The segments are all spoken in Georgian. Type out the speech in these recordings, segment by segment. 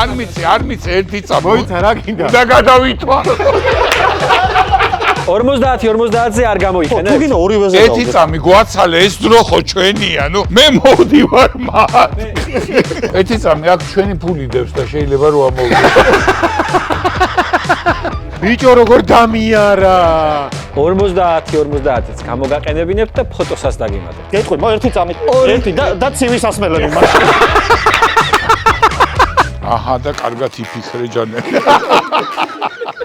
არ მიცი ერთი წამო. მოიცა რა გინდა? და გადავითვა. 50-50-ზე არ გამოიყენე. თუ გინდა ორივეზე ერთი წამი გვაცალე ეს დრო ხო ჩვენია, ნუ მე მოვდივარ მათ. ერთი წამი აქ ჩვენი ფული დევს და შეიძლება რომ ამოვიდე. ბიჭო როგორ დამიარა. 50-50-ს გამოგაყენებინებთ და ფოტოსაც დაგიმატებთ. გეტყვი, ერთი წამი, ერთი და ცივი სასმელები მაშინ. აჰა და კარგად იფიქრე ჯანები.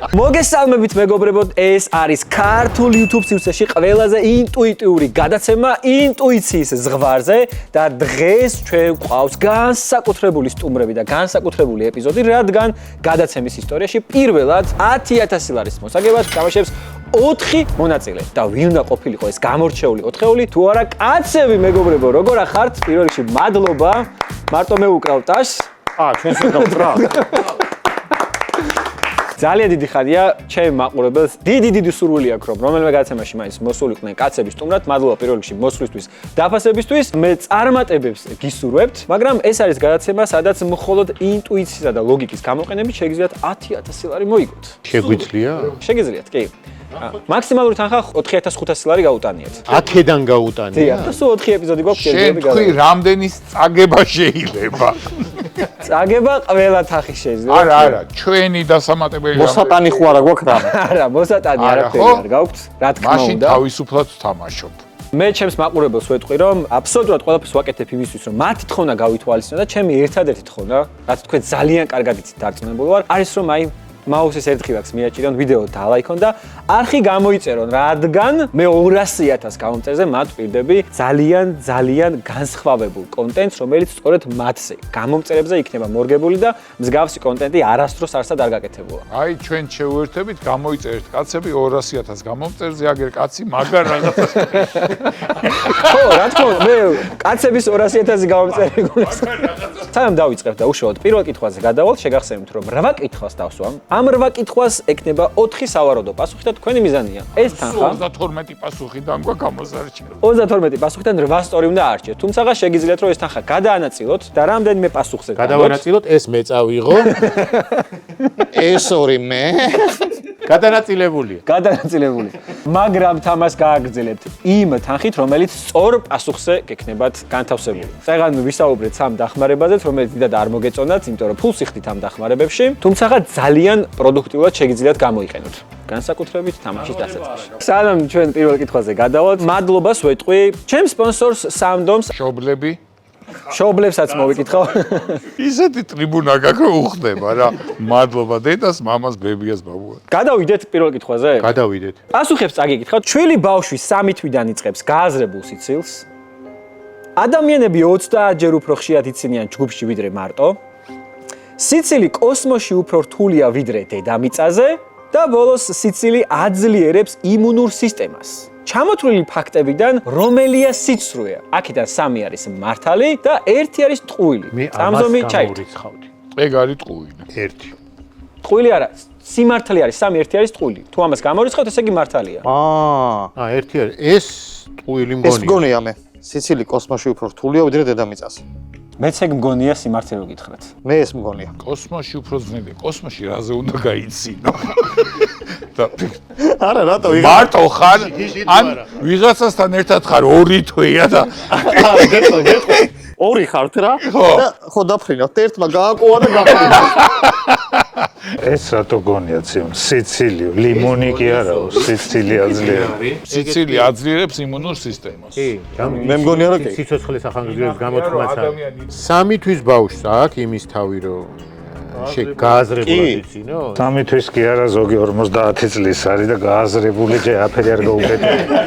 მოგესალმებით მეგობრებო, ეს არის ქართულ YouTube სივრცეში ყველაზე ინტუიტიური გადაცემა ინტუიციის ზღვარზე და დღეს ჩვენ გვყავს განსაკუთრებული სტუმრები და განსაკუთრებული ეპიზოდი, რადგან გადაცემის ისტორიაში პირველად 10,000 ლარის მოსაგებად თამაშობს 4 მონაწილე და ვინ უნდა ყოფილიყო ეს გამორჩეული 4-ეული თუ არა კაცები მეგობრებო, როგორ ახართ? პირველ რიგში მადლობა. მარტო მე უკრავ ტაშს. ჩვენს უკრავთ რა. ძალიან დიდი ხარია ჩემ მაყურებელს. დიდი სურვილი აქვს რომ რომელიმე გადაცემაში მაინც მოსულიყვნენ კაცების სტუმრად. მადლობა პირველ რიგში მოსვლისთვის, დაფასებისთვის. მე წარმატებებს გისურვებთ, მაგრამ ეს არის გადაცემა, სადაც მხოლოდ ინტუიციისა და ლოგიკის გამოყენებით შეგიძლიათ 10,000 ლარი მოიგოთ. შეგვიძლია? შეგიძლიათ, კი. მაქსიმალური თანხა 4,500 ლარი გაუტანიათ. აქედან გაუტანია? დიახ, და სულ 4 ეპიზოდი გვაქვს შენ თქვი რამდენის წაგება შეიძლება? წაგება ყველა თახი შეიძლება. არა, ჩვენი დასამატებელი მოსატანი ხო არა გვაქვს რა? არა, მოსატანი არაფერი არ გაქვს, რა თქმა მაშინ უნდა. თავისუფლად ვთამაშობ. მე ჩემს მაყურებელს ვეტყვი რომ აბსოლუტურად ყველაფერს ვაკეთებ იმისთვის რომ მათი თხოვნა გავითვალისწინო და ჩემი ერთადერთი თხოვნა, რაც თქვენ ძალიან კარგად იცით დარწმუნებული ვარ, არის რომ აი მაუსის ერთხი ვაქს მიაჭირონ ვიდეო დალაიქონ და არხი გამოიწერონ, რადგან მე 200,000 გამომწერზე მათ ვპირდები ძალიან განსხვავებულ კონტენტს, რომელიც სწორედ მათზე გამომწერებზე იქნება მორგებული და მსგავსი კონტენტი არასდროს არსად არ გაკეთებულა. აი ჩვენ შევერთებით, გამოიწერეთ კაცები 200,000 გამომწერზე, აგერ კაცი მაგარ რაღაცას. ხო, რა თქმა უნდა, მე კაცების 200,000 გამომწერი გულს. სანამ დავიწყებ და უშუალოდ პირველ კითხვაზე გადავალ, შეგახსენებთ რომ 8 კითხვას დავსვამ. ამ 8 კითხვას ეკნება 4 სავარაუდო პასუხი და თქვენი მიზანია. ეს თანხა 32 პასუხიდან გვა გამოსარჩევ. 32 პასუხიდან 8 სწორი უნდა არჩიოთ. თუმცა შეგიძლიათ რომ ეს თანხა გადაანაწილოთ და რამდენიმე პასუხზე გადავანაწილოთ, ეს მე წავიღო. ეს ორი მე. გადანაწილებულია. გადანაწილებული. მაგრამ თამას გააგრძელებთ იმ თანხით, რომელიც სწორ პასუხზე გექნებათ განთავსებული. წეგან ვისაუბრეთ სამ დახმარებაზეც, რომელიც დიდად არ მოგეწონათ, იმიტომ რომ ფულს იხდით ამ დახმარებებში. თუმცა ძალიან პროდუქტიულად შეგიძლიათ გამოიყენოთ. განსაკუთრებით თამაშის დასაწყისში. სანამ ჩვენ პირველ კითხვაზე გადავალთ, მადლობას ვეტყვი ჩემ სპონსორს სამდომს, შობლები შობლებსაც მოვიკითხავ. ისეთი ტრიბუნა გაქვს რომ უხდება რა. მადლობა დედას, მამას, ბებიას, ბაბუას. გადავიდეთ პირველ კითხვაზე? გადავიდეთ. პასუხებს წაგიკითხავთ. ჩვილი ბავშვი 3 თვიდან იწყებს გააზრებულ სიცილს. ადამიანები 30 ჯერ უფრო ხშირად იცინიან ჯგუფში ვიდრე მარტო. სიცილი კოსმოსში უფრო რთულია ვიდრე დედამიწაზე და ბოლოს სიცილი აძლიერებს იმუნურ სისტემას. ჩამოთვლილი ფაქტებიდან რომელია სიცრუე? აქედან 3 არის მართალი და 1 არის ტყუილი. წამზომი ჩაირთო. ეგ არის ტყუილი. 1. ტყუილი არა, სიმართლე არის 3, 1 არის ტყუილი. თუ ამას გამორიცხავთ, ესე იგი მართალია. 1 არის. ეს ტყუილი მგონია. ეს მგონია მე. სიცილი კოსმოსში უფრო რთულია ვიდრე დედამიწაზე. მეც ეგ მგონია სიმართლე რო გითხრათ. მე ეს მგონია. კოსმოსში უფრო ძნელია. კოსმოსში რაზე უნდა გაიცინო? არა, რატო მარტო ხარ? ან ვიღაცასთან ერთად ხარ 2 თვეა და გეტყვი. 2 ხართ რა? და ხო დაფრინავთ, ერთმა გააკოვა და გაფრინავთ. ეს რატო გონიათ სიცილი, ლიმონი კი არაო, სიცილი აძლიერებს. სიცილი აძლიერებს იმუნურ სისტემას. მე მგონია რომ კი. სიცოცხლის ახალგაზრდობის გამოთქმაც არის. 3 თვის ბავშვს აქვს იმის თავი რომ გააზრებულად იცინო? 3 თვის კი არა, ზოგი 50 წლის არის და გააზრებული ჯერ აფერი არ გაუკეთებია.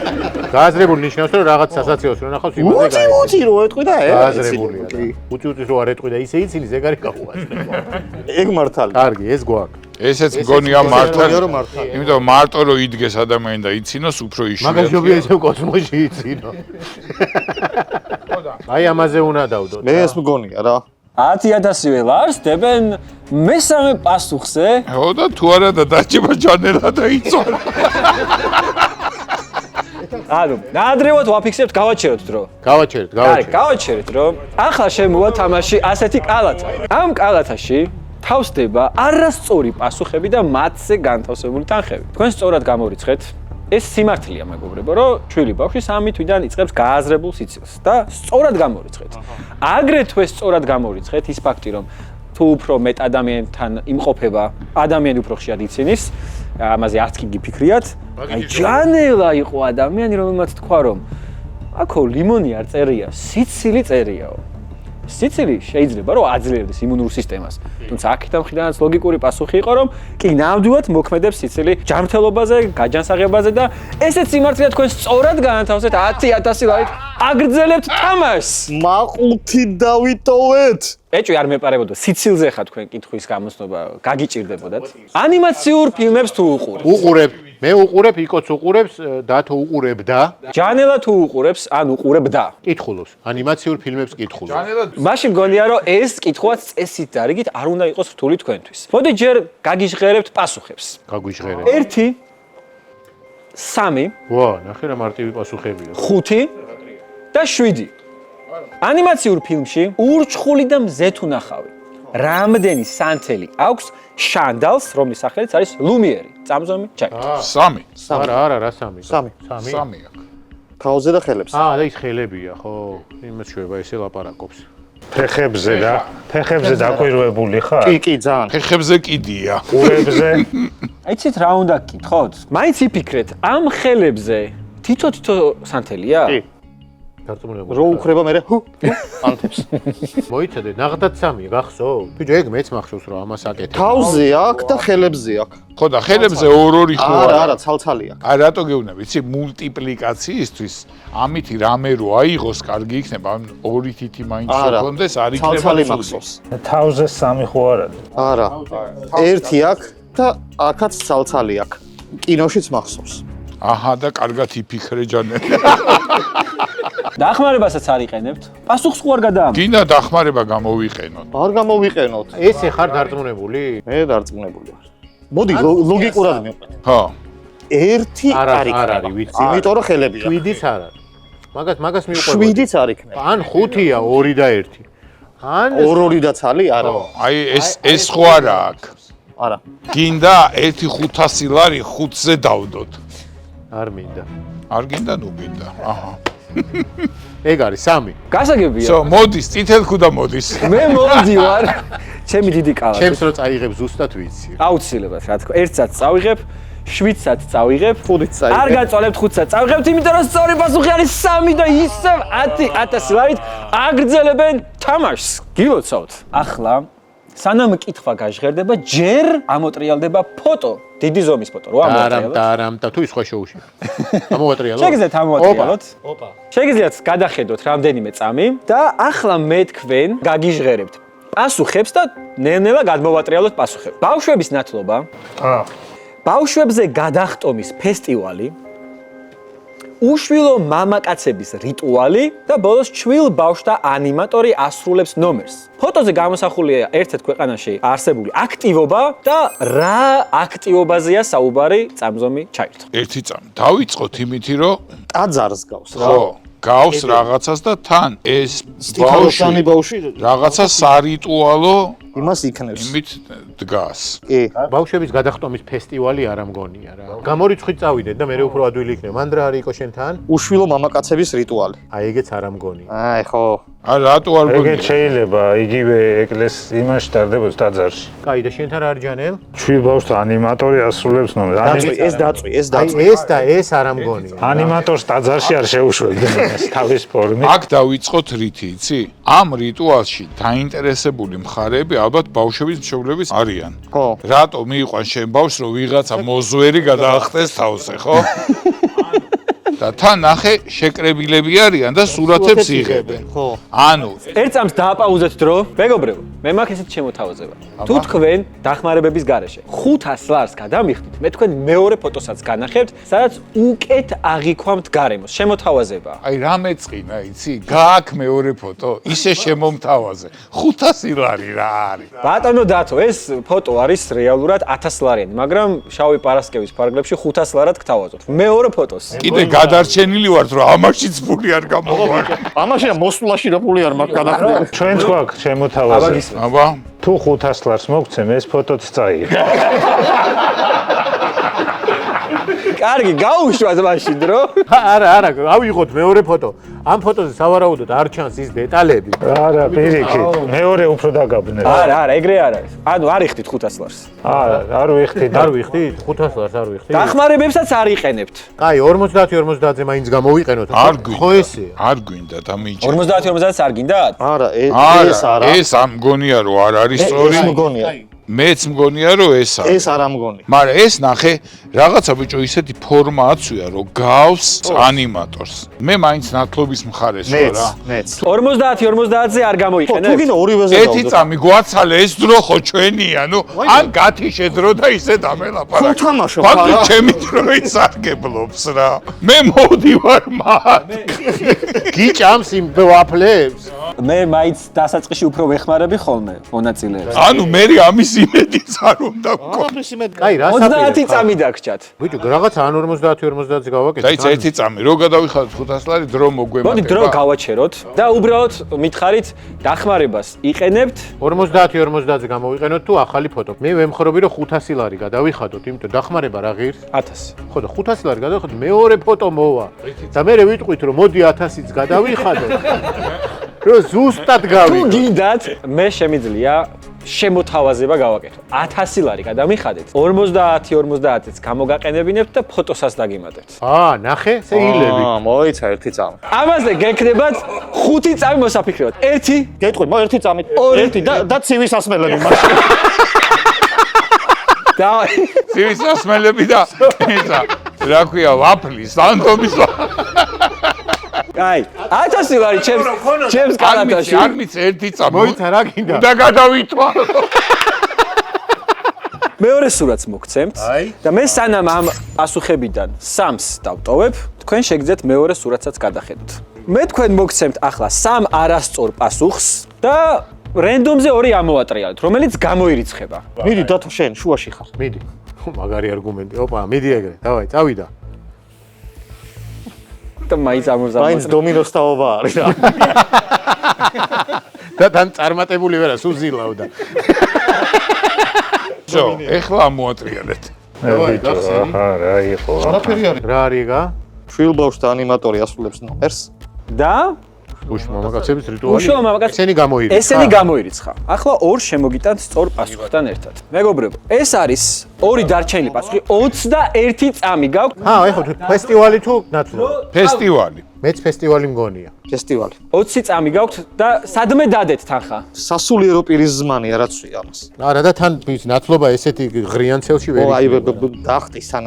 გააზრებული ნიშნავს რომ რაღაც სასაცილოს რო ნახავს იმაზე გაიწი. უცი რო ეტყვი და გააზრებულია. უცი რო არ ეტყვი და ისე იცინი ეგ არის გაუაზრება. ეგ მართალი. კარგი, ეს გვაქვს. ესეც მგონია მართალი. რომ მართალი. იმიტომ რომ მარტო რო იდგეს ადამიანი და იცინოს, უფრო იშვიათია. მაგაშობია ისე კოსმოსში იცინო. აი ამაზე უნდა დავდოთ. მე ეს მგონია რა. 10,000 ლარს დებენ მესამე პასუხზე. ხო და თუ არა და დაჭება ჯანელა და იწვა. ანუ, ნაადრევად ვაფიქსებთ, გავაჩეროთ დრო. გავაჩერეთ. გავაჩერეთ, რომ ახლა შემოვა თამაში ასეთი კალათა. ამ კალათაში თავსდება არასწორი პასუხები და მათზე განთავსებული თანხები. თქვენ სწორად გამორიცხეთ, ეს სიმართლეა, მეგობრებო, რომ ჩვილი ბავშვი 3 თვიდან იწყებს გააზრებულ სიცილს და სწორად გამორიცხეთ. აგრეთვე სწორად გამორიცხეთ ის ფაქტი, რომ თუ უფრო მეტ ადამიანთან იმყოფება, ადამიანი უფრო ხშირად იცინის, ამაზე არც კი გიფიქრიათ. აი ჯანელა იყო ადამიანი, რომელმაც თქვა, რომ აქო ლიმონი არ წერია, სიცილი წერიაო. სიცილი შეიძლება რომ აძლიერდეს იმუნურ სისტემას. თუმცა აქეთ მხრიდანაც ლოგიკური პასუხი იყო, რომ კი ნამდვილად მოქმედებს სიცილი ჯანმრთელობაზე, გაჯანსაღებაზე და ესეც სიმართლეა თქვენ სწორად განათავსეთ 10,000 ლარით აგრძელებთ თამაშს. მაყუთი დავიტოვეთ. ეჭვი არ მეპარებოდა სიცილზე ხა თქვენ კითხვის გამოსნობა გაგიჭირდებოდათ. ანიმაციურ ფილმებს თუ უყურებთ? უყურებ. მე უყურებ, იკოც უყურებს, დათო უყურებდა. ჯანელა თუ უყურებს, ან უყურებდა. კითხულობს. ანიმაციურ ფილმებს კითხულობს. მაშინ მგონია რომ ეს კითხვაც წესით და რიგით არ უნდა იყოს რთული თქვენთვის. მოდი ჯერ გაგიჟღერებთ პასუხებს. გაგვიჟღერე. 1 3 ვა, ნახე რა მარტივი პასუხებია. 5 და 7. ანიმაციურ ფილმში ურჩხული და მზეთუნახავი. რამდენი სანთელი აქვს შანდალს, რომლის სახელიც არის ლუმიერი. წამზომი ჩაი. 3. არა, რა 3? 3. 3 აქვს. თავზე და ხელებს. და ის ხელებია, ხო? იმას შვება, ესე ლაპარაკობს. ფეხებზე დაკვირვებული ხარ? კი, ძალიან. ფეხებზე კიდია. ყურებზე? აიცით რა უნდა გკითხოთ? მაინც იფიქრეთ, ამ ხელებზე თითო სანთელია? კი. დარწმუნებული. რო უხრება მე ანთებს. მოიცადე, ნაღდაც 3 გახსოვთ? ბიჭო, ეგ მეც მახსოვს რომ ამას აკეთებ. თავზე აქვს და ხელებზე აქვს. ხო და ხელებზე ორ-ორი ხო არა, ცალცალი აქვს. აი რატო გეუბნები, იცი, მულტიპლიკაციისთვის ამითი რამე რო აიღოს, კარგი იქნება, ან ორი თითი მაინც შექონდეს, არ იქნება ცალცალი ცუდი. მახსოვს. თავზე 3 ხო არა? არა. 1 აქვს და აქაც ცალცალი აქვს. კინოშიც მახსოვს. აჰა და კარგად იფიქრე ჯანელი. დახმარებასაც არ იყენებთ. პასუხს ხო არ გადაამ. გინდა დახმარება გამოვიყენოთ. არ გამოვიყენოთ. ესე ხარ დარწმუნებული? მე დარწმუნებული ვარ. მოდი ლოგიკურად მივყვეთ. ხო. 1 არ არ იქნება. არის, ვიცი. იმიტომ რომ ხელებია. 7-იც არ არის. მაგას მიუყვება. 7-იც არ იქნება. ან 5-ია, 2 და 1. ან 2 და ცალი არა. აი ეს ხო არა აქ. არა. გინდა 1,500 ლარი 5-ზე დავდოთ. არ მინდა. არ გინდა, ნუ გინდა. აჰა. ეგ არის 3. გასაგებია. სო, მოდის, წითელ ქუდა მოდის. მე მოვდივარ. ჩემი დიდი კალა. ჩემს რო წაიღებ ზუსტად ვიცი. აუცილებლად, რა თქმა, 1-საც წავიღებ, 7-საც წავიღებ, 5-იც წაიღებ. არ გაწვალებთ 5-საც წავიღებთ, იმიტომ რომ სწორი პასუხი არის 3 და ისევ 10,000 ლარით აგრძელებენ თამაშს. გილოცავთ. ახლა სანამ კითხვა გაჟღერდება, ჯერ ამოტრიალდება ფოტო. დიდი ზომის ფოტო, რო ამოტრიალოთ. არამდა თუ ის სხვა შოუში. ამოვატრიალო. შეგიძლიათ ამოატრიალოთ. შეგიძლიათ გადახედოთ რამდენიმე წამი და ახლა მე თქვენ გაგიჟღერებთ პასუხებს და ნელ-ნელა გადმოვატრიალოთ პასუხები. ბავშვების ნათლობა. ბავშვებზე გადახტომის ფესტივალი. უშვილო მამაკაცების რიტუალი და ბოლოს ჩვილ ბავშვთა ანიმატორი ასრულებს ნომერს. ფოტოზე გამოსახულია ერთ-ერთ ქვეყანაში არსებული აქტივობა და რა აქტივობაზეა საუბარი, წამზომი ჩაირთო. ერთი წამი. დავიწყოთ იმითი, რომ ტაძარს გავს რა. ხო, გავს რაღაცას და თან ეს ბავშვი ბავშვი რაღაცა სარიტუალო იმას იქნევს. იმით დგას. კი. ბავშვების გადახტომის ფესტივალი არ ამგონია რა. გამორიცხვით წავიდეთ და მე უფრო ადვილი იქნება. მანდ რა არის იყო შენთან? უშვილო მამაკაცების რიტუალი. აი ეგეც არ ამგონია. აი ხო. არა, რატო არ ეგეც გონია? შეიძლება იგივე ეკლესიის იმაში ტარდებოდეს ტაძარში. კაი და შენთან რა არის ჯანელ? ჩვილ ბავშვთა ანიმატორი ასრულებს ნომერს. ეს დაწვი. აი ეს და ეს არ ამგონია. ანიმატორს ტაძარში არ შეუშვებდნენ ეს თავის ფორმით. აქ დავიწყოთ რითი, იცი? ამ რიტუალში დაინტერესებული მხარეები ალბათ ბავშვების მშობლების არიან. ხო. რატო მიიყვან შენ ბავშვს, რომ ვიღაცა მოზვერი გადაახტეს თავზე, ხო? და თან ნახე შეკრებილები არიან და სურათებს იღებენ. ხო. ანუ ერთ წამს დააპაუზეთ დრო. მეგობრებო, მე მაქვს ესეთ შემოთავაზება. თუ თქვენ დახმარებების გარეშე 500 ლარს გადამიხდით, მე თქვენ მეორე ფოტოსაც განახებთ, სადაც უკეთ აღიქვამთ გარემოს. შემოთავაზება. აი რა მეწყინა, იცი? გააქვს მეორე ფოტო, ისე შემომთავაზე. 500 ლარი რა არის? ბატონო დათო, ეს ფოტო არის რეალურად 1000 ლარიანი, მაგრამ შავი პარასკევის ფარგლებში 500 ლარად გთავაზობთ. მეორე ფოტოს. კიდე გადარჩენილი ვართ, რომ ამაშიც ფული არ გამოვა. ამაში მოსვლაში რა ფული არ მაქვს გადახდები. ჩვენ თქვა შემოთავაზეთ. მონაწილე. აბა, თუ 500 ლარს მოგცემ, ეს ფოტოც წაიღე. კარგი, გაუშვათ მაშინ დრო. არა, ავიღოთ მეორე ფოტო. ამ ფოტოზე სავარაუდოდ არ ჩანს ის დეტალები. არა, პირიქით. მეორე უფრო დაგაბნე. არა, ეგრე არ არის. ანუ არ იხდით 500 ლარს. არ ვიხდით. არ ვიხდით? 500 ლარს არ ვიხდით? დახმარებებსაც არ იყენებთ. კაი, 50-50-ზე მაინც გამოვიყენოთ. არ ხო გვინდა. ესე. არ გვინდა დამიჯერა. 50-50-ს არ გინდათ? არა, ეს არა. ეს ამ მგონია რომ არ არის სწორი. ეს მგონია. მეც მგონია რომ ეს არის. ეს არ ამგონი. მაგრამ ეს ნახე, რაღაცა ბიჭო ისეთი ფორმა აცვია, რომ გავს ანიმატორს. მე მაინც ნათლობის მხარეს ვარ რა. მეც. 50-50-ზე არ თუ გამოიყენებთ? გინდა ორივეზე ერთი წამი გვაცალე ეს დრო ხო ჩვენია, ნუ ან გათიშე დრო და ისე დამელაპარაკე. ხო თამაშობ, ფაქტი არა? ჩემი დრო ისარგებლობს რა. მე მოვდივარ მათ. გიჭამს იმ ვაფლებს? მე მაინც დასაწყისში უფრო ვეხმარები ხოლმე მონაწილეებს. ანუ მე ამის იმედიც არ უნდა გქონდეს. ამის იმედ კაი, რა 30 წამი დაგჭათ. ბიჭო, რაღაცა ან 50-50-ზე გავაკეთე. დაიცა ერთი წამი, რო გადავიხადოთ 500 ლარი დრო მოგვემატება. მოდი დრო გავაჩეროთ და უბრალოდ მითხარით დახმარებას იყენებთ. 50-50-ზე გამოვიყენოთ თუ ახალი ფოტო. მე ვემხრობი რომ 500 ლარი გადავიხადოთ, იმიტომ დახმარება რა ღირს? 1000. ხო და 500 ლარი გადავიხადოთ, მეორე ფოტო მოვა. და მე ვიტყვით რომ მოდი 1000-იც გადავიხადოთ. რომ ზუსტად თუ გავიგო. გინდათ, მე შემიძლია შემოთავაზება გავაკეთო. 1000 ლარი გადამიხადეთ. 50-50-ს გამოგაყენებინებთ და ფოტოსაც დაგიმატებთ. ნახე, შეიძლება. მოიცა ერთი წამი. ამაზე გეკნებათ 5 წამი მოსაფიქრებად. 1 გეტყვი, ერთი წამი. ორი. ერთი და ცივის ასმელები მაშინ. და ცივის ასმელები და ისა რა ქვია ვაფლის ანტომის აი 1000 ლარი ჩემს კალათაში. არ მიც ერთი წამი მოიცა რა გინდა? და გადავითვალო. მეორე სურათს მოგცემთ აი. და მე სანამ ამ პასუხებიდან 3-ს დავტოვებ, თქვენ შეგძეთ მეორე სურათსაც გადახედოთ. მე თქვენ მოგცემთ ახლა 3 არასწორ პასუხს და რენდომზე 2 ამოვატრიალეთ, რომელიც გამოირიცხება. მიდი დათო შენ შუაში ხარ. მიდი. მაგარი არგუმენტი. ოპა, მიდი ეგრე. დავაი, წავიდა. და მაინც მაინც ამოზამოწმე. დომინოს თაობა არის რა. და თან წარმატებული ვერა, სუზილავდა. ჯო, ეხლა ამოატრიალეთ. ბიჭო, რა იყო? არაფერი არის. რა არიგა? შვილბავშვთა ანიმატორი ასრულებს ნომერს. და უშ მამაკაცების რიტუალი. უშუალო მამაკაც- ესენი გამოირიცხა. ესენი გამოირიცხა. ახლა 2 შემოგიტანთ სწორ პასუხთან ერთად. მეგობრებო, ეს არის 2 დარჩენილი პასუხი, 21 წამი გაქვთ. ეხლა თუ ფესტივალი თუ ნაცვლობა. ფესტივალი. მეც ფესტივალი მგონია. ფესტივალი. 20 წამი გაქვთ და სადმე დადეთ თანხა? სასულიერო პირის ზმანია რაც ვია ამას. არა და თან ის ნაცვლობა ესეთი ღრიან ცელში ვერ აი იქნება. დახტის თან.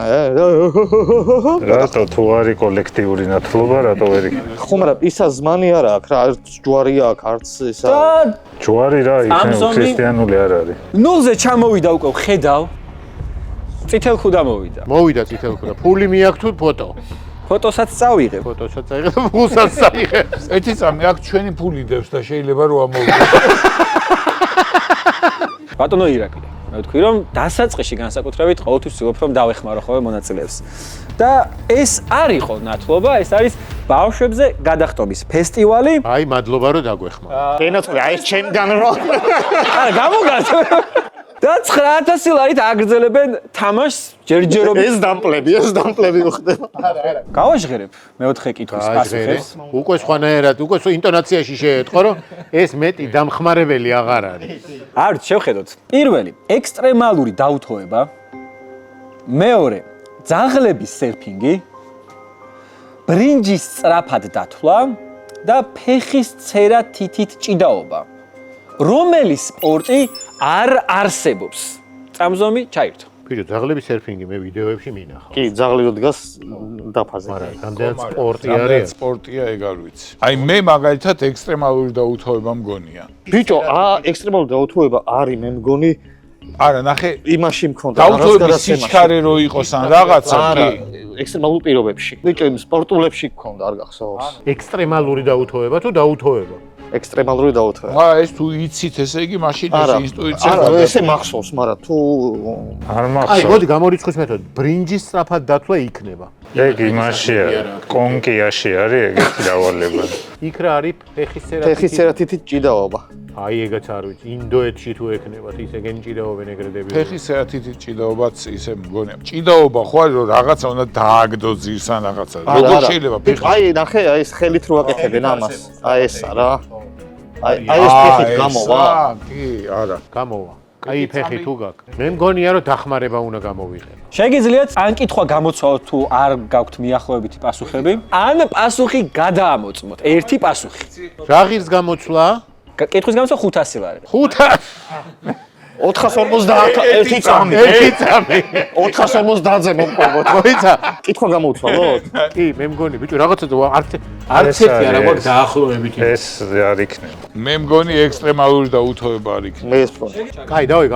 რატო თუ არის კოლექტიური ნათლობა, რატო ვერ იქნება? ხო, მაგრამ ისა ზმანი არა აქვს რა, არც ჯვარი აქვს, არც ისა. და ჯვარი რა, იქნება ამზონი- ქრისტიანული არ არის. ნულზე ჩამოვიდა უკვე ხედავ. წითელ ხუდა მოვიდა. მოვიდა წითელ ხუდა. ფული მიაქვს თუ ფოტო. ფოტოსაც წავიღებ. ფოტოსაც წაიღე და ფულსაც წაიღებს. ერთი წამი აქ ჩვენი ფული დევს და შეიძლება რომ ამოვიდეთ. ბატონო ირაკლი, მე ვთქვი რომ დასაწყისში განსაკუთრებით ყოველთვის ვცდილობ რომ დავეხმარო ხოლმე მონაწილეებს. და ეს არ იყო ნათლობა, ეს არის ბავშვებზე გადახტობის ფესტივალი. აი, მადლობა რომ დაგვეხმარა. გენაცვლე აი ჩემგან რო. არა, გამოგათ. და 9000 ლარით აგრძელებენ თამაშს ჯერჯერობით. ეს დამპლები ხდება. გავაჟღერებ მეოთხე კითხვის პასუხებს. უკვე სხვანაირად, უკვე ინტონაციაში შეეტყო, რომ ეს მეტი დამხმარებელი აღარ არის. არც შევხედოთ. პირველი, ექსტრემალური დაუთოება. მეორე, ძაღლების სერფინგი. ბრინჯის სწრაფად დათვლა და ფეხის წერა თითით ჭიდაობა. რომელი სპორტი არ არსებობს? წამზომი ჩაირთო. ბიჭო, ძაღლების სერფინგი მე ვიდეოებში მინახავ. კი, ძაღლი რო დგას დაფაზე. რამდენად სპორტი რამდენად არის? სპორტია ეგ არ ვიცი. აი მე მაგალითად ექსტრემალური დაუთოება მგონია. ბიჭო, ექსტრემალური დაუთოება არის მე მგონი არა, ნახე, იმაში მქონდა. დაუთოების სიჩქარე რო იყოს ან რაღაცა არა, კი. ექსტრემალურ პირობებში. ბიჭო, იმ სპორტულებში მქონდა, არ გახსოვს. ექსტრემალური დაუთოება თუ დაუთოება? ექსტრემალური დაუთოება. ეს თუ იცით, ესე იგი მაშინ ეს არა, ინტუიცია არა, ესე მახსოვს, მაგრამ თუ არ აი, მახსოვს. მოდი გამორიცხვის მეთოდი. ბრინჯის სწრაფად დათვლა იქნება. ეგ იმაშია, კონკიაში არის ეგეთი დავალება. იქ რა არის ფეხის წერა? ფეხის წერათითი ჭიდაობა. აი ეგაც არ ვიცი, ინდოეთში თუ ეკნებათ, ისე გენჭიდაობენ ეგრე დებიუტი. ფეხის ეათითი ჭიდაობაც ისე მგონია. ჭიდაობა ხო არის რომ რაღაცა უნდა დააგდო ძირს ან რაღაცა. როგორ შეიძლება ფეხი? აი ნახე, აი ეს ხელით რო აკეთებენ ამას. აი ესა რა. აი ეს ფეხით გამოვა. კი, არა. გამოვა. აი ფეხი თუ გაქვს. მე მგონია რომ დახმარება უნდა გამოვიყენო. შეგიძლიათ ან კითხვა გამოცვალოთ თუ არ გაქვთ მიახლოებითი პასუხები, ან პასუხი გადაამოწმოთ. ერთი პასუხი. რა ღირს გამოცვლა? კითხვის გამოცვალ 500 ლარი. 500 450 წამი. 450-ზე მომყვებოთ. მოიცა? კითხვა გამოვცვალოთ? კი, მე მგონი, ბიჭო, რაღაცა არც ერთი არა გვაქვს დაახლოებით. ეს არ იქნება. მე მგონი ექსტრემალური და უთოება არ იქნება. მე ეს მგონი. კაი, დავი,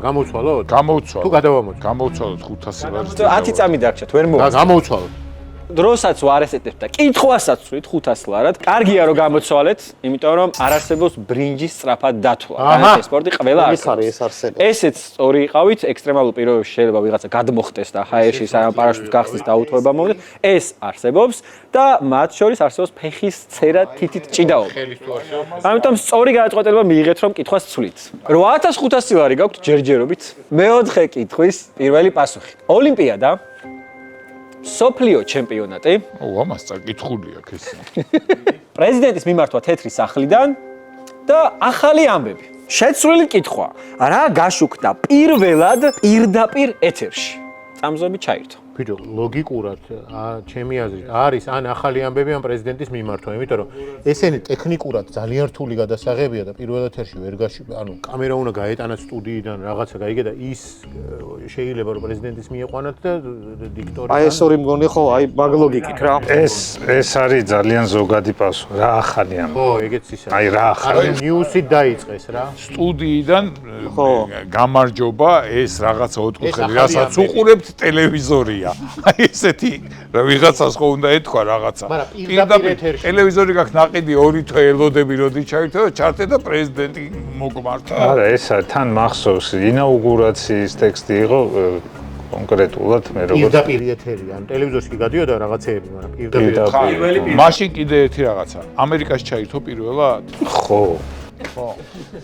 გამოვცვალოთ? გამოვცვალოთ. თუ გადავამოწმოთ? გამოვცვალოთ 500 ლარი. 10 წამი დაგჭათ, ვერ და მოვა. გამოვცვალოთ. დროსაც ვარესტებთ და კითხვასაც ვთვლით 500 ლარად. კარგია რომ გამოცვალეთ, იმიტომ რომ არ არსებობს ბრინჯის სწრაფად დათვლა. განათლების სპორტი ყველა არის ეს არსებობს. ესეც სწორი იყავით, ექსტრემალურ პირობებში შეიძლება ვიღაცა გადმოხდეს და ჰაერში პარაშუტს გახსნის და უთოება მომდეს. ეს არსებობს და მათ შორის არსებობს ფეხის ცერა თითით ჭიდაობა. ამიტომ სწორი გადაწყვეტილება მიიღეთ რომ კითხვას ვთვლით. 8500 ლარი გაქვთ ჯერჯერობით. მეოთხე კითხვის პირველი პასუხი. ოლიმპიადა სოფლიო ჩემპიონატი ამას წაკითხული აქვს ეს. პრეზიდენტის მიმართვა თეთრი სახლიდან და ახალი ამბები. შეცვლილი კითხვა. რა გაშუქდა პირველად პირდაპირ ეთერში? წამზომი ჩაირთო. ბიჭო, ლოგიკურად, ჩემი აზრით, არის ან ახალი ამბები, ან პრეზიდენტის მიმართვა, იმიტომ რომ ესენი ტექნიკურად ძალიან რთული გადასაღებია და პირველ ეთერში ვერ ანუ კამერა უნდა გაეტანათ სტუდიიდან, რაღაცა გაიგე და ის შეიძლება რომ პრეზიდენტის მieყვანათ და დიქტორი. აი ეს ორი მგონი ხო, აი მაგ ლოგიკით რა. ეს არის ძალიან ზოგადი პასუხი. რა ახალი ამბები? ხო, ეგეც ის არის. აი რა ახალი. ნიუსით დაიწყეს რა. სტუდიიდან გამარჯობა, ეს რაღაცა ოთხკუთხედი, რასაც უყურებთ ტელევიზორია. აი ესეთი რა ვიღაცას ხო უნდა ეთქვა რაღაცა. პირდაპირ ეთერში. ტელევიზორი გაქვს ნაყიდი 2 თვე ელოდები როდი ჩაირთო და ჩართე და პრეზიდენტი მოგმართა. არა, ეს თან მახსოვს ინაუგურაციის ტექსტი იყო კონკრეტულად მე როგორც პირდაპირ ეთერი, ან ტელევიზორში გადიოდა რაღაცეები, მაგრამ პირდაპირ. მაშინ კიდე ერთი რაღაცა. ამერიკაში ჩაირთო პირველად? ხო.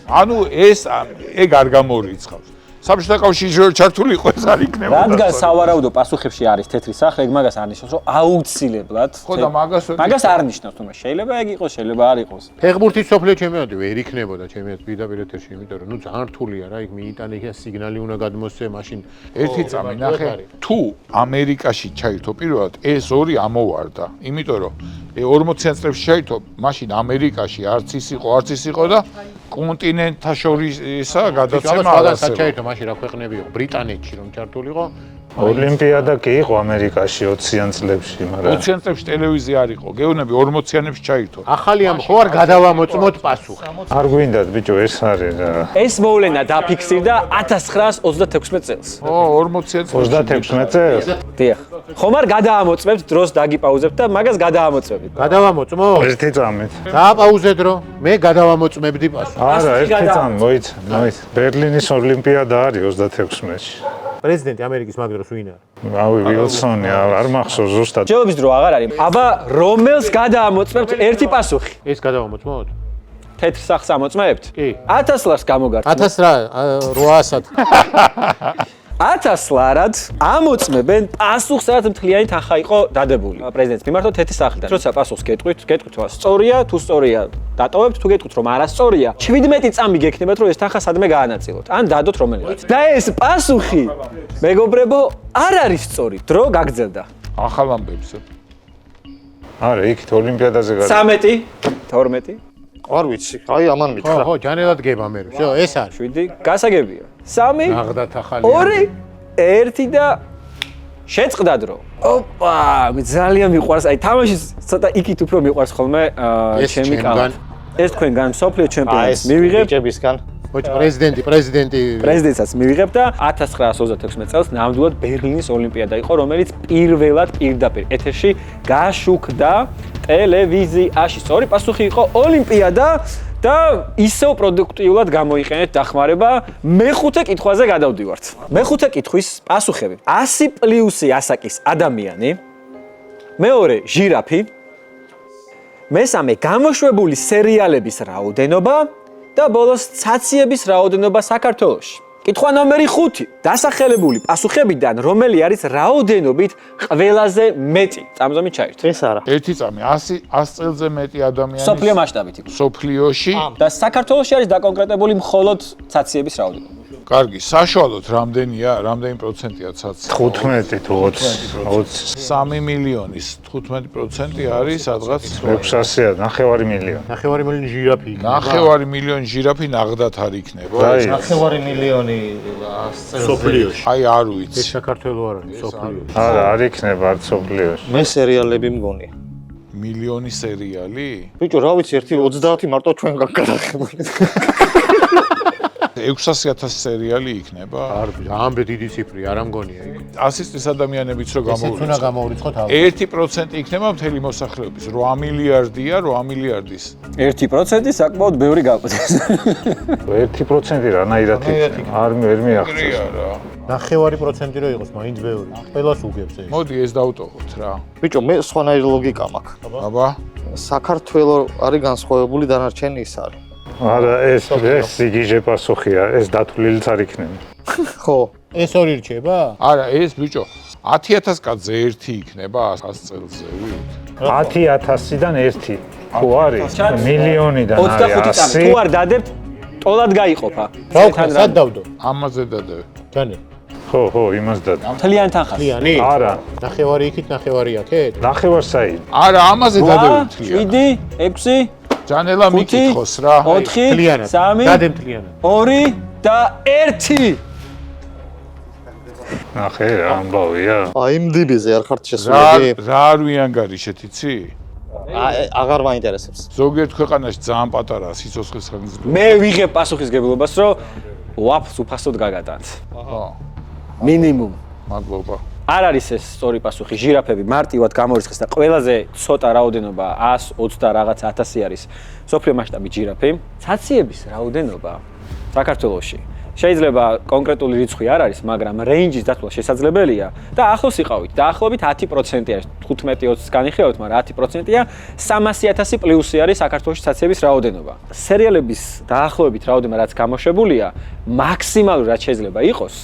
ანუ ეს ეგ არ გამორიცხავს. საბჭოთა კავშირში ჩართული იყო ეს არ იქნება. რადგან სავარაუდო პასუხებში არის თეთრი სახლი, ეგ მაგას არ ნიშნავს, რომ აუცილებლად. ხო და მაგას არ ნიშნავს, თუმცა შეიძლება ეგ იყოს, შეიძლება არ იყოს. ფეხბურთის სოფლიო ჩემპიონატი ვერ იქნებოდა ჩემპიონატი პირდაპირ ეთერში, იმიტომ რომ ნუ ძალიან რთულია რა, იქ მიიტანე იქ სიგნალი უნდა გადმოსცე, მაშინ ერთი წამი ნახე. თუ ამერიკაში ჩაირთო პირველად, ეს ორი ამოვარდა, იმიტომ რომ 40-იან წლებში ჩაირთო, მაშინ ამერიკაში არც ის იყო და კონტინენტთა შორისა გადაცემა არ არსებობდა. მაშინ რა ქვეყნები იყო? ბრიტანეთში რომ ჩართულიყო. ოლიმპიადა კი იყო ამერიკაში 20-იან წლებში, მაგრამ 20-იან წლებში ტელევიზია არ იყო. გეუბნები 40-იანებში ჩაირთო. ახალი ამ ხო არ გადავამოწმოთ პასუხი. არ გვინდათ ბიჭო, ეს არის რა. ეს მოვლენა დაფიქსირდა 1936 წელს. 40-იან წლებში. 36 წელს? დიახ. ხომ არ გადაამოწმებთ დროს დაგიპაუზებთ და მაგას გადაამოწმებით. გადავამოწმოთ? ერთი წამით. დააპაუზეთ რომ მე გადავამოწმებდი პასუხი. არა, ერთი წამი მოიცა. ბერლინის ოლიმპიადა არის 36-ში. პრეზიდენტი ამერიკის მაგ დროს ვინ არის? რავი, ვილსონი, არ მახსოვს ზუსტად. ჯობების დრო აღარ არის. აბა, რომელს გადაამოწმებთ ერთი პასუხი? ეს გადავამოწმოთ? თეთრ სახლს ამოწმებთ? კი. 1000 ლარს გამოგართ. 1000 რა, 800-ად. 1000 ლარად ამოწმებენ პასუხს, სადაც მთლიანი თანხა იყო დადებული. პრეზიდენტის მიმართვა თეთრი სახლიდან. როცა პასუხს გეტყვით რომ სწორია, თუ სწორია, დატოვებთ, თუ გეტყვით რომ არასწორია, 17 წამი გექნებათ რომ ეს თანხა სადმე გაანაწილოთ. ან დადოთ რომელიღაც. და ეს პასუხი, მეგობრებო, არ არის სწორი. დრო გაგრძელდა. ახალ ამბებზე. არა, იქით ოლიმპიადაზე 13, 12, არ ვიცი, აი ამან მითხრა. ხო, ჯანელად გება მე. всё, ეს არის. 7, გასაგებია. 3, ნაღდათ ახალი. 2, 1 და შეწყდა დრო. ოპა, მე ძალიან მიყვარს, აი თამაშის ცოტა იქით უფრო მიყვარს ხოლმე ჩემი კალათი. ეს თქვენგან სოფლიო ჩემპიონატს მივიღებ. ბიჭებისგან. მოიჭ პრეზიდენტსაც მივიღებ და 1936 წელს ნამდვილად ბერლინის ოლიმპიადა იყო, რომელიც პირველად პირდაპირ ეთერში გაშუქდა ტელევიზიაში. სწორი პასუხი იყო ოლიმპიადა და ისევ პროდუქტიულად გამოიყენეთ დახმარება. მეხუთე კითხვაზე გადავდივართ. მეხუთე კითხვის პასუხები. 100 პლუსი ასაკის ადამიანი, მეორე ჟირაფი, მესამე გამოშვებული სერიალების რაოდენობა და ბოლოს ცაციების რაოდენობა საქართველოში. კითხვა ნომერი 5. დასახელებული პასუხებიდან რომელი არის რაოდენობით ყველაზე მეტი? წამზომი ჩაირთო. ეს არა. ერთი წამი 100 წელზე მეტი ადამიანი სოფლიო მასშტაბით იყო. სოფლიოში. და საქართველოში არის დაკონკრეტებული მხოლოდ ცაციების რაოდენობა. კარგი, საშუალოდ რამდენია, რამდენი პროცენტია ცაცი? 15 თუ 20 3 მილიონის 15% არის სადღაც 600-ია, 9 მილიონი. 9 მილიონი ჟირაფი იქნება. 9 მილიონი ჟირაფი ნაღდათ არ იქნება. აი, 9 მილიონი სოფლიოში. აი არ ეს ვიცი. საქართველო არ არის, სოფლიოში. არა, არ იქნება არც სოფლიოში. მე სერიალები მგონია. მილიონი სერიალი? ბიჭო, რა ვიცი, 30 მარტო ჩვენ გაგახებული. 600,000 სერიალი იქნება? არ ამბე დიდი ციფრი, არ ამგონია იქ. 100 წლის ადამიანებიც რო ესეც უნდა გამოვრიცხოთ. გამოვრიცხოთ ალბათ. 1% იქნება მთელი მოსახლეობის. 8 მილიარდია, 8 მილიარდის. 1% საკმაოდ ბევრი გაყვეს. 1% რანაირად იქნება? არ ვერ მიახსენს. რა. 9% რო იყოს, მაინც ბევრი. ყველას უგებს ეს. მოდი ეს დავტოვოთ რა. ბიჭო, მე სხვანაირი ლოგიკა მაქვს. აბა, საქართველოს არის განსხვავებული დანარჩენი ის არის. არა, ეს სიგიჟე პასუხია, ეს დათვლილიც არ იქნება. ხო. ეს ორი რჩება? არა, ეს ბიჭო 10,000 კაცზე ერთი იქნება 100 წელზე, ვით? 10,000-დან 1 თუ არის მილიონიდან 25 არის წამი. 100. თუ არ დადებთ, ტოლად გაიყოფა. რა უკრა, სად დავდო? ამაზე დადევ. ჯანე. ხო, იმას და მთლიანი თანხა. ლიანი? არა, 9 იქით, 9 აქეთ? 9 საით. არა, ამაზე დადევ 7, მთლიანად. 6, ჯანელა მიკითხოს რა. 4, მთლიანად. 3, გადე მთლიანად. 2 და 1. ნახე, რა ამბავია. აი MDB-ზე არ ხართ რა შესულები? რა არ ვიანგარიშეთ, იცი? აღარ მაინტერესებს. ზოგიერთ ქვეყანაში ძალიან პატარაა სიცოცხლის ხანგრძლივობა. მე ვიღებ პასუხისგებლობას, რომ ვაფს უფასოდ გაგატანთ. ხო, მინიმუმ. მადლობა. არ არის ეს სწორი პასუხი. ჟირაფები მარტივად გამორიცხეს და ყველაზე ცოტა რაოდენობა 120 და რაღაც 1000 არის სოფლიო მასშტაბით ჟირაფი. ცაციების რაოდენობა საქართველოში შეიძლება კონკრეტული რიცხვი არ არის, მაგრამ რეინჯის დათვლა შესაძლებელია და ახლოს იყავით. დაახლოებით 10% არის. 15-20-ს განიხილავთ, მაგრამ 10%-ია 300,000 პლუსი არის საქართველოში ცაციების რაოდენობა. სერიალების დაახლოებით რაოდენობა რაც გამოშვებულია, მაქსიმალურად რაც შეიძლება იყოს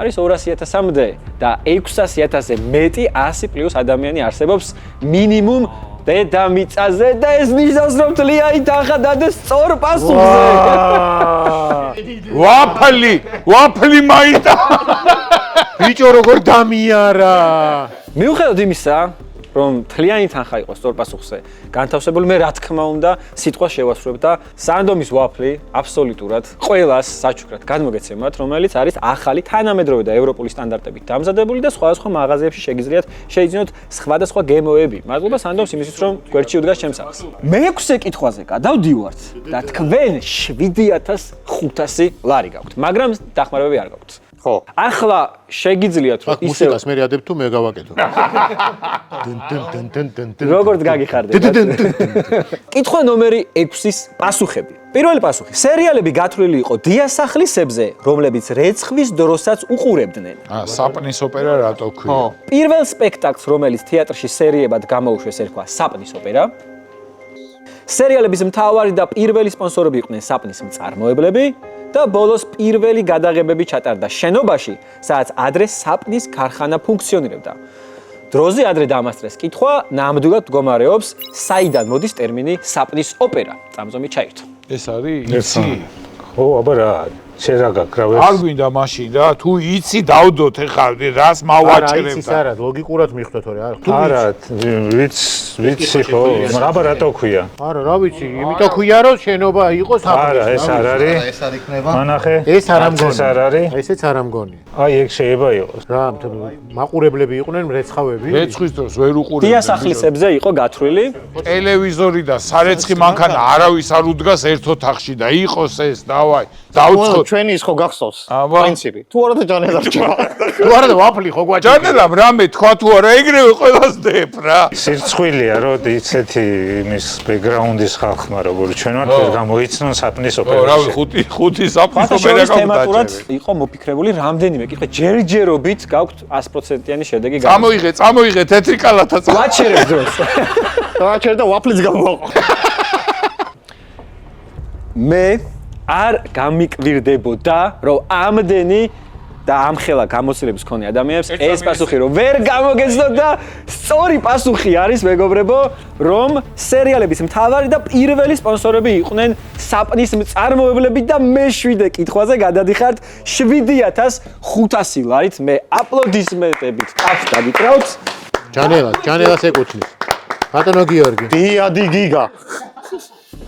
არის 200,000-მდე და 600,000-ზე მეტი 100+ ადამიანი არსებობს მინიმუმ დედამიწაზე და ეს ნიშნავს რომ თლიანი თანხა დადეს სწორ პასუხზე. ვაფლი მაიტა. ბიჭო, როგორ დამიარა? მიუხედავად იმისა, რომ თლიანი თანხა იყო სწორ პასუხზე განთავსებული, მე რა თქმა უნდა სიტყვას შევასრულებ და სანდომის ვაფლი აბსოლუტურად ყველას საჩუქრად გადმოგეცემათ, რომელიც არის ახალი თანამედროვე და ევროპული სტანდარტებით დამზადებული და სხვადასხვა მაღაზიებში შეგიძლიათ შეიძინოთ სხვადასხვა გემოები. მადლობა სანდომს იმისთვის, რომ გვერდში უდგას ჩემს ახს. მე-6 კითხვაზე გადავდივართ და თქვენ 7,500 ლარი გაქვთ, მაგრამ დახმარებები არ გაქვთ. ხო. ახლა შეგიძლიათ რომ ისე მუსიკას მე ადებ თუ მე გავაკეთო. როგორც გაგიხარდეთ. კითხვა ნომერი 6-ის პასუხები. პირველი პასუხი. სერიალები გათვლილი იყო დიასახლისებზე, რომლებიც რეცხვის დროსაც უყურებდნენ. საპნის ოპერა რატო ქვია? პირველ სპექტაკლს, რომელიც თეატრში სერიებად გამოუშვეს, ერქვა საპნის ოპერა. სერიალების მთავარი და პირველი სპონსორები იყვნენ საპნის მწარმოებლები. და ბოლოს პირველი გადაღებები ჩატარდა შენობაში, სადაც ადრე საპნის ქარხანა ფუნქციონირებდა. დროზე ადრე დამასწრეს კითხვა, ნამდვილად მდგომარეობს, საიდან მოდის ტერმინი საპნის ოპერა. წამზომი ჩაირთო. ეს არის იცი? ხო, აბა რა, შენ რა გაკრავე? არ გვინდა მაშინ რა, თუ იცი დავდოთ ეხლა რას მავაჭრებ და. არა, ლოგიკურად მიხვდეთ ორი, არა. არა, ვიცი ხო, აბა რატო ქვია? არა, რა ვიცი, იმიტომ ქვია რომ შენობა იყო საპნის. არა, ეს არ არის. ეს არ იქნება. მანახე. ეს არ ამგონია. ეს არ არის. ესეც არ ამგონია. აი, ეგ შეიძლება იყოს. რა, მაყურებლები იყვნენ რეცხავები? რეცხვის დროს ვერ უყურებდნენ. დიასახლისებზე იყო გათვლილი. ტელევიზორი და სარეცხი მანქანა არავის არ უდგას ერთ ოთახში და იყოს ეს, დავაი, დავწყოთ. ჩვენი ის ხო გახსოვს? აბა. პრინციპი. თუ არა და ჯანელა რჩება. თუ არა და ვაფლი ხო გვაჭირდა. ჯანელამ რამე თქვა თუ არა, ეგრევე ყველას დებ რა. სირცხვილია რომ ისეთი იმის ბექგრაუნდის ხალხმა როგორც ჩვენ ვართ ვერ გამოიცნონ საპნის ოპერაში. რავი, ხუთი საპნის ოპერა თემატურად გავდაჭერე. იყო მოფიქრებული რამდენიმე კითხვა ჯერჯერობით გაქვთ 100%-იანი შედეგი. წამოიღე თეთრი კალათა ვაჩერებ დროს. დააჩერე და ვაფლიც გამოვაყო. მე არ გამიკვირდებოდა, რომ ამდენი და ამხელა გამოცდილების მქონე ადამიანებს ეს პასუხი რომ ვერ გამოგეცდოთ და სწორი პასუხი არის მეგობრებო, რომ სერიალების მთავარი და პირველი სპონსორები იყვნენ საპნის მწარმოებლები და მე-7 კითხვაზე გადადიხართ 7500 ლარით. მე აპლოდისმენტებით ტახს დაგიკრავთ. ჯანელას ეკუთვნის. ბატონო გიორგი. დიადი გიგა.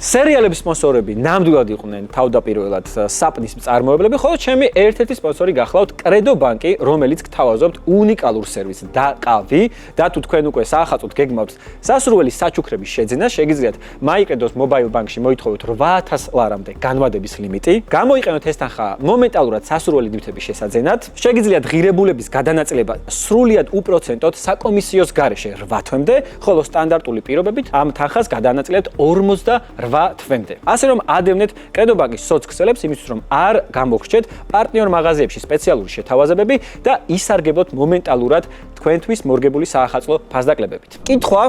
სერიალების სპონსორები ნამდვილად იყვნენ თავდაპირველად საპნის მწარმოებლები, ხოლო ჩემი ერთ-ერთი სპონსორი გახლავთ კრედო ბანკი, რომელიც გთავაზობთ უნიკალურ სერვისს დაყავი და თუ თქვენ უკვე საახალწლოდ გეგმავთ სასურველი საჩუქრების შეძენა, შეგიძლიათ MyCredit Mobile Bank-ში მოითხოვოთ 8000 ლარამდე განმადების ლიმიტი, გამოიყენოთ ეს თანხა მომენტალურად სასურველი ნივთების შესაძენად, შეგიძლიათ ღირებულების გადანაწილება სრულიად უპროცენტოდ საკომისიოს გარეშე 8 თვემდე, ხოლო სტანდარტული პირობებით ამ თანხას გადანაწილებთ 48 თვემდე. ასე რომ ადევნეთ კრედო ბანკის სოცქსელებს იმისთვის, რომ არ გამოგრჩეთ პარტნიორ მაღაზიებში სპეციალური შეთავაზებები და ისარგებლოთ მომენტალურად თქვენთვის მორგებული საახალწლო ფასდაკლებებით. კითხვა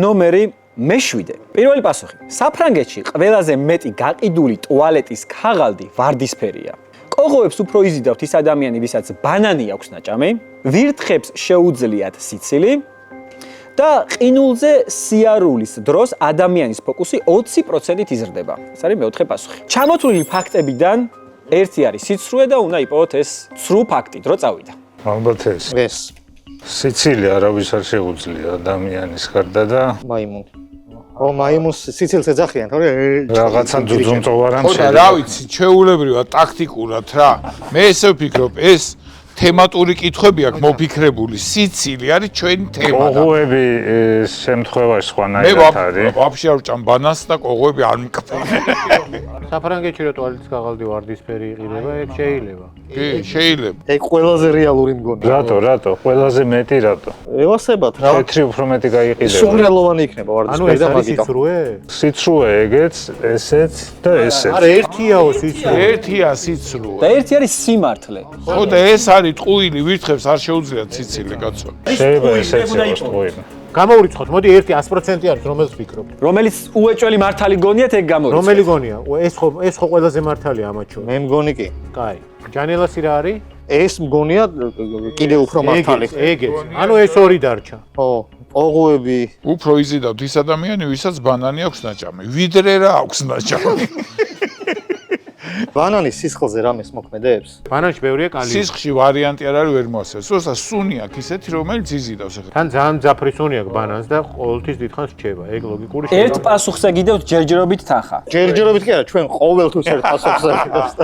ნომერი მე-7. პირველი პასუხი. საფრანგეთში ყველაზე მეტი გაყიდული ტუალეტის ქაღალდი ვარდისფერია. კოღოებს უფრო იზიდავთ ის ადამიანი, ვისაც ბანანი აქვს ნაჭამი, ვირთხებს შეუძლიათ სიცილი და ყინულზე სიარულის დროს ადამიანის ფოკუსი 20%-ით იზრდება. ეს არის მეოთხე პასუხი. ჩამოთვლილი ფაქტებიდან ერთი არის სიცრუე და უნდა იპოვოთ ეს ცრუ ფაქტი, დრო წავიდა. ალბათ ეს. სიცილი არავის არ შეუძლია ადამიანის გარდა და მაიმუნი. მაიმუნს სიცილს ეძახიან, თორე რაღაცა ძუძუმწოვარამ ხო და რა ვიცი, ჩვეულებრივად ტაქტიკურად რა. მე ესე ვფიქრობ, ეს თემატური კითხვები აქვს მოფიქრებული. სიცილი არის ჩვენი თემა. კოღოები შემთხვევაში სხვანაირად არის. მე ვაფშე არ ვჭამ ბანანს და კოღოები არ მკრწენ. საფრანგეთში რო ტუალეტის ქაღალდი ვარდისფერი იყიდება, ეგ შეიძლება. კი, შეიძლება. ეგ ყველაზე რეალური მგონია. რატო? ყველაზე მეტი რატო? ევასებათ რა. თეთრი უფრო მეტი გაიყიდება. სურნელოვანი იქნება ანუ ვარდისფერი ეს და არის მაგიტო. სიცრუე? სიცრუე ეგეც, ესეც და ესეც. არა, ერთიაო სიცრუე. ერთია სიცრუე. და ერთი არის სიმართლე. ხო და ეს არის ტყუილი, ვირთხებს არ შეუძლიათ სიცილი, კაცო. შეიძლება ესეც იყოს ტყუილი. გამოვრიცხოთ, მოდი ერთი 100% არის, რომელს ვფიქრობთ. რომელიც უეჭველი მართალი გონიათ, ეგ გამორიცხეთ. რომელი გონია? ეს ხო ყველაზე მართალია ამათ შორის. მე მგონი კი. კაი. ჯანელასი რა არის? ეს მგონია კიდე უფრო მართალი. ეგეც. ანუ ეს ორი დარჩა. ხო, ოღუები უფრო იზიდავთ ის ადამიანი, ვისაც ბანანი აქვს ნაჭამი. ვიდრე რა აქვს ნაჭამი. ბანანის სისხლზე რამეს მოქმედებს? ბანანში ბევრია კალიუმი. სისხლში ვარიანტი არ არის ვერ მოასწრებს. სულსა სუნი აქვს ისეთი, რომელიც იზიდავს ახლა. თან ძალიან ძაფრი სუნი აქვს ბანანს და ყოველთვის დიდხანს რჩება. ეგ ლოგიკური ერთ პასუხზე გიდევთ ჯერჯერობით თანხა. ჯერჯერობით კი არა, ჩვენ ყოველთვის ერთ პასუხზე ვიყავს და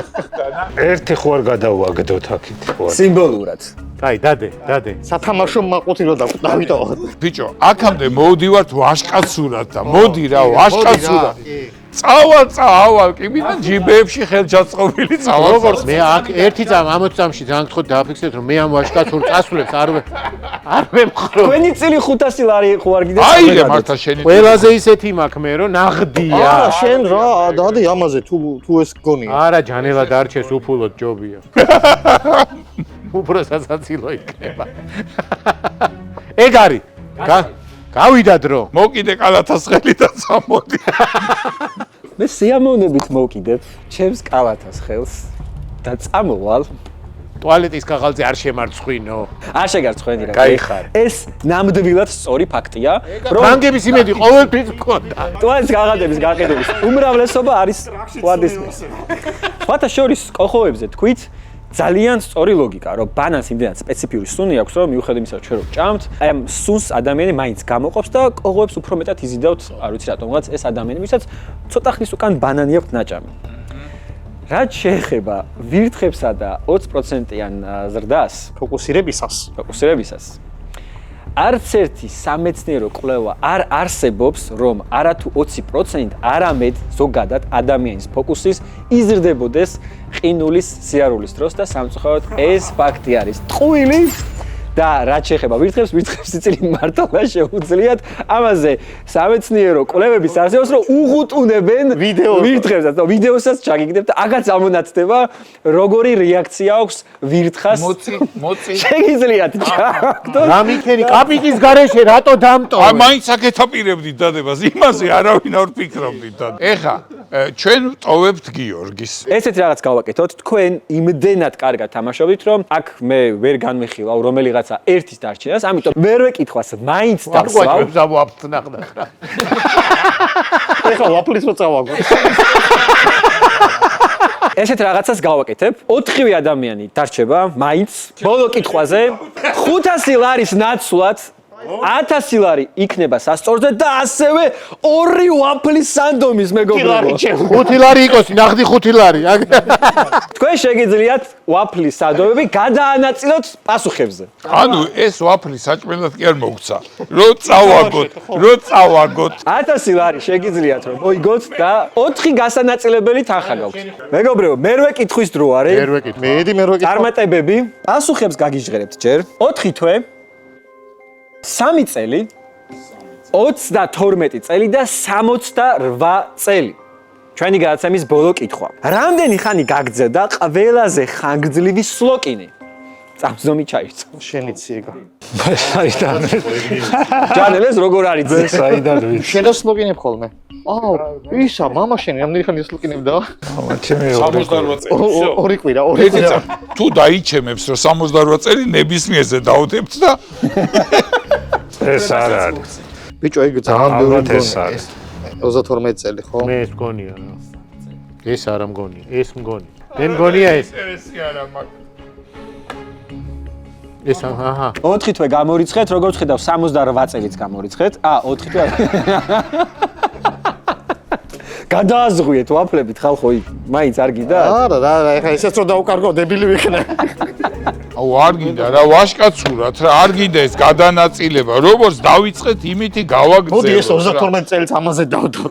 ერთი ხო არ გადავაგდოთ აქეთ ხო არ. სიმბოლურად. კაი, დადე. სათამაშო მაყუთი რო დავიტოვოთ. ბიჭო, აქამდე მოვდივართ ვაშკაცურად და მოდი რა ვაშკაცურად. წავალ, კი მინდა ჯიბეებში ხელჯაწყობილი წავალ. როგორც მე აქ ერთი წამ 60 წამში ძალიან გთხოვთ დააფიქსირეთ რომ მე ამ ვაშკაცურ წასვლებს არ ვემხრო. თქვენი წილი 500 ლარი ხო არ გიდევთ? აიღე მართა შენი. ყველაზე ისეთი მაქვს მე რომ ნაღდია. შენ რა, დადი ამაზე თუ ეს გონია. არა, ჯანელა დარჩეს უფულოდ ჯობია. უფრო სასაცილო იქნება. ეგ არის. გავიდა დრო. მოკიდე კალათას ხელი და წამოდი. მე სიამოვნებით მოვკიდებ ჩემს კალათას ხელს და წამოვალ. ტუალეტის ქაღალდზე არ შემარცხვინო. არ შეგარცხვენი რა. გაიხარ. ეს ნამდვილად სწორი ფაქტია, რომ ფრანგების იმედი ყოველთვის მქონდა. ტუალეტის ქაღალდების გაყიდვის უმრავლესობა არის ვარდისფერი. სხვათა შორის კოღოებზე თქვით ძალიან სწორი ლოგიკა, რომ ბანანს იმდენად სპეციფიური სუნი აქვს, რომ მიუხედავად იმისა, რომ ჩვენ რო ჭამთ, აი ამ სუნს ადამიანი მაინც გამოყოფს და კოღოებს უფრო მეტად იზიდავთ, არ ვიცი რატომღაც ეს ადამიანი, ვისაც ცოტა ხნის უკან ბანანი აქვს ნაჭამი. რაც შეეხება ვირთხებსა და 20%-იან ზრდას, ფოკუსირებისას, არც ერთი სამეცნიერო კვლევა არ არსებობს, რომ არათუ 20%, არამედ ზოგადად ადამიანის ფოკუსის იზრდებოდეს ყინულის სიარულის დროს და სამწუხაროდ ეს ფაქტი არის ტყუილი და რაც შეეხება ვირთხებს სიცილი მართლა შეუძლიათ. ამაზე სამეცნიერო კვლევების არსებობს, რომ უღუტუნებენ ვირთხებსაც და ვიდეოსაც ჩაგიგდებთ და აგაც ამონაცდება, როგორი რეაქცია აქვს ვირთხას. მოწი. შეგიძლიათ ჩაგდოთ. რა მიქენი კაპიკის გარეშე რატო დამტოვე? მაინც აქ ეთაპირებდით დადებას, იმაზე არავინ არ ფიქრობდით და. ეხა ჩვენ ვტოვებთ გიორგის. ესეთ რაღაც გავაკეთოთ, თქვენ იმდენად კარგად თამაშობთ, რომ აქ მე ვერ განვიხილავ რომელიღაცა ერთის დარჩენას, ამიტომ მერვე კითხვას მაინც დავსვავ. ვაგვაჭებს ამოაფთ ნახდა. ეხლა ვაფლის რო წავაგო. ესეთ რაღაცას გავაკეთებ. 4-ვე ადამიანი დარჩება მაინც ბოლო კითხვაზე. 500 ლარის ნაცვლად 1000 ლარი იქნება სასწორზე და ასევე 2 ვაფლის სანდომის მეგობრებო. 5 ლარი იყოს, ნახდი 5 ლარი. თქვენ შეგიძლიათ ვაფლის სანდომები გადაანაწილოთ პასუხებზე. ანუ ეს ვაფლი საჭმელად კი არ მოგცა. რო წავაგოთ. 1000 ლარი შეგიძლიათ რომ მოიგოთ და 4 გასანაწილებელი თანხა გაქვთ. მეგობრებო, მერვე კითხვის დრო არის. მერვე კითხვა. წარმატებები. პასუხებს გაგიჟღერებთ ჯერ. 4 თვე 3 წელი 32 წელი და 68 წელი. ჩვენი გადაცემის ბოლო კითხვა. რამდენი ხანი გაგრძელდა ყველაზე ხანგრძლივი სლოკინი? წამზომი ჩაირცა. შენი ციეგა. საიდან ჯანელეს როგორ არის ძე? საიდან ვიცი. შენ და სლოგინებ ხოლმე. აუ, ისა, მამა შენი რამდენი ხანი სლოგინებდა? ჩემი 68 წელი. ორი კვირა. თუ დაიჩემებს რომ 68 წელი ნებისმიერზე დავდებთ და ეს არ არის. ბიჭო, იგი ძალიან ბევრი ალბათ ეს არის. 32 წელი, ხო? მე ეს მგონია რა. ეს არა მგონია, ეს მგონია. მე მგონია ეს. ესი არა მაგ. ეს აჰა. 4 თვე გამორიცხეთ, როგორც ხედავ 68 წელიც გამორიცხეთ. 4 თვე. გადააზღვიეთ ვაფლებით ხალხო, მაინც არ გიდა? არა, ეხლა ესეც რო დაუკარგო, დებილი ვიქნე. აუ არ გინდა რა ვაშკაცურად რა არ გინდა ეს გადანაწილება როგორც დავიწყეთ იმითი გავაგრძელოთ. მოდი ეს 32 წელს ამაზე დავდო.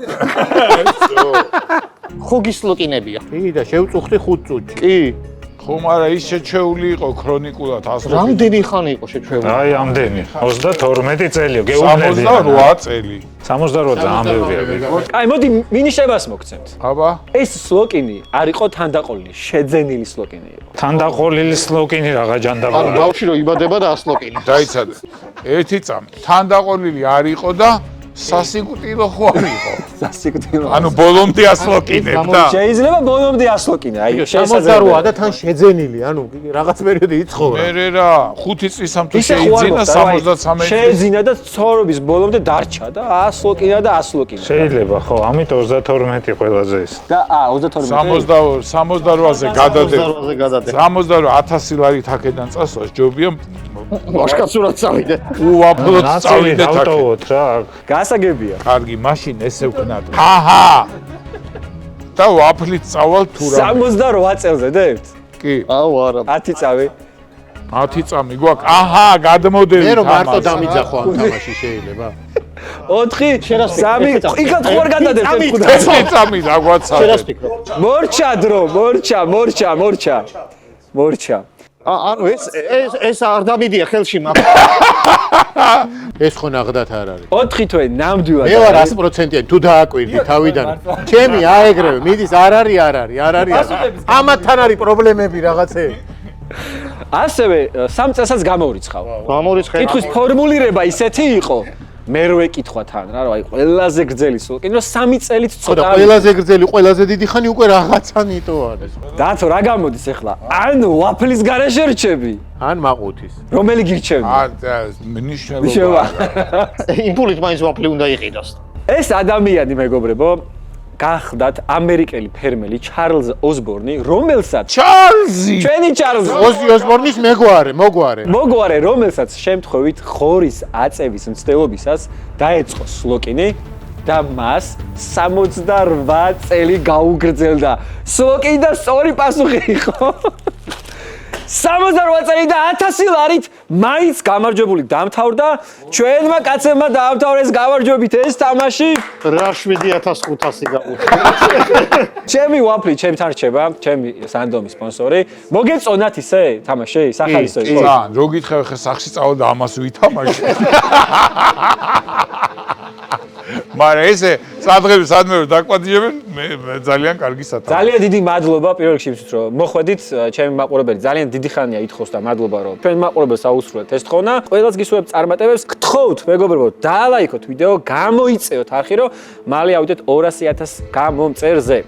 ხო გისლოკინებია. კი და შევწუხდი 5 წუთში. კი. ხომ არა ის შეჩეული იყო ქრონიკულად 100. რამდენი ხანი იყო შეჩვეული? აი ამდენი 32 წელიო გეუბნები 68 წელი. 68 ძალიან ბევრია. აი მოდი მინიშნებას მოგცემთ. აბა ეს სლოკინი არ იყო თანდაყოლილი, შეძენილი სლოკინი იყო. თანდაყოლილი სლოკინი რაღა ანუ ჯანდაბა. ბავშვი რო იბადება და ასლოკინი. დაიცადე. ერთი წამი თანდაყოლილი არ იყო და სასიკვდილო ხო არ იყო. სასიკვდილო. ანუ ბოლომდე ასლოკინებ და შეიძლება ბოლომდე ასლოკინე. აი 68 და თან შეძენილი, ანუ რაღაც პერიოდი იცხოვა. მე რა 5 წლისამ თუ შეიძინა 63 შეიძინა და ცხოვრების ბოლომდე დარჩა და ასლოკინა და ასლოკინა. შეიძლება ხო, ამით 32 ყველაზე ის. და 32 68-ზე გადადებ. 68-ზე გადადებ. 68,000 ლარით აქედან წასვლა ჯობია ვაშკაცურად წავიდე. უაფლოდ წავიდეთ აქ. დავტოვოთ რა. გასაგებია. კარგი, მაშინ ესე ვქნათ. აჰა. და ვაფლით წავალ თუ რა. 68 წელზე დებთ? კი, აუ არა. 10 წავი. 10 წამი გვაქვს. აჰა, გადმოდევით. მე რომ მარტო დამიძახო ამ თამაში შეიძლება. 4 3 იქად ხوار გადადებთ 10 წამი დაგვაცა. შენას ფიქრო. მორჩა დრო, მორჩა. ანუ ეს არ დამიდია ხელში მაგ. ეს ხო ნაღდათ არ არის. 4 თვე ნამდვილად. მე ვარ 100%-იანი, თუ დააკვირდი თავიდან. ჩემი აეგრევე, მიდის არ არის. ამათთან არის პრობლემები რაღაცეები. ასევე 3 წელსაც გამორიცხავ. გამორიცხე. კითხვის ფორმულირება ისეთი იყო. მერვე კითხვათან რა, აი ყველაზე გრძელი სულკინი, რომ 3 წელიც ხო და ცოტა. ყველაზე გრძელი, ყველაზე დიდი ხანი უკვე რაღაცა ნიტო არის. დათო რა გამოდის ახლა? ან ვაფლის გარეშე რჩები? ან მაყუთის. რომელი გირჩევდი? მნიშვნელობა. იმპულით მაინც ვაფლი უნდა იყიდოს. ეს ადამიანი მეგობრებო გახდათ ამერიკელი ფერმერი ჩარლზ ოსბორნი, რომელსაც ჩარლზი ჩვენი ჩარლზ ოზი ოსბორნის მოგვარე, რომელსაც შემთხვევით ხორის აწევის მცდელობისას დაეწყო სლოკინი და მას 68 წელი გაუგრძელდა. სლოკინი და სწორი პასუხი იყო. 68 წელი და 1000 ლარით მაინც გამარჯვებული დამთავრდა. ჩვენმა კაცებმა დაამთავრეს გამარჯვებით ეს თამაში. რა 7500 გაუწევთ. ჩემი ვაფლი, ჩემთან რჩება, ჩემი სანდომის სპონსორი. მოგეწონათ ისე თამაში, სახალისო იყო. რა, რო გითხევ ხე სახში წავალ და ამას ვითამაშე. მაგრამ ესე სადღები სადმე რომ დაკვადიებენ, მე ძალიან კარგი სათავე. ძალიან დიდი მადლობა პირველ რიგში იმისთვის, რომ მოხვედით, ჩემი მაყურებელი. ძალიან დიდი ხანია ითხოვს და მადლობა, რომ ჩვენ მაყურებელს აუსრულეთ ეს თხოვნა. ყველას გისურვებთ წარმატებებს. გთხოვთ, მეგობრებო, დაალაიქოთ ვიდეო, გამოიწეოთ არხი, რომ მალე ავიდეთ 200,000 გამომწერზე.